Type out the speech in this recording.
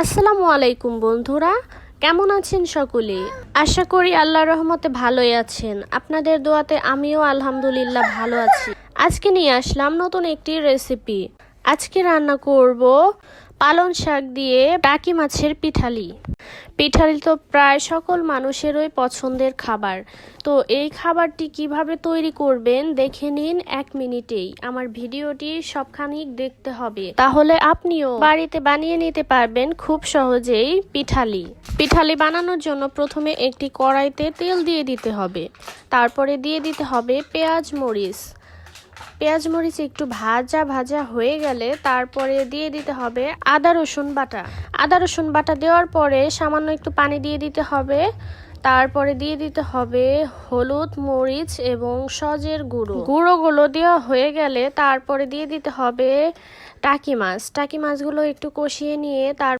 আসসালামু আলাইকুম বন্ধুরা, কেমন আছেন সকলে? আশা করি আল্লাহর রহমতে ভালোই আছেন। আপনাদের দোয়াতে আমিও আলহামদুলিল্লাহ ভালো আছি। আজকে নিয়ে আসলাম নতুন একটি রেসিপি। আজকে রান্না করব পালং শাক দিয়ে টাকি মাছের পিঠালি। পিঠালি তো প্রায় সকল মানুষেরই পছন্দের খাবার। তো এই খাবারটি কিভাবে তৈরি করবেন দেখে নিন 1 মিনিটেই। আমার ভিডিওটি সবখানিক দেখতে হবে, তাহলে আপনিও বাড়িতে বানিয়ে নিতে পারবেন খুব সহজেই পিঠালি। পিঠালি বানানোর জন্য প্রথমে একটি কড়াইতে তেল দিয়ে দিতে হবে, তারপরে দিয়ে দিতে হবে পেঁয়াজ মরিচ একটু ভাজা হয়ে গেলে তারপরে দিয়ে দিতে হবে আদা রসুন বাটা দেওয়ার পরে সামান্য একটু পানি দিয়ে দিতে হবে। তারপরে দিয়ে দিতে হবে হলুদ, মরিচ এবং সজের গুঁড়োগুলো দেওয়া হয়ে গেলে তারপরে দিয়ে দিতে হবে টাকি মাছগুলো একটু কষিয়ে নিয়ে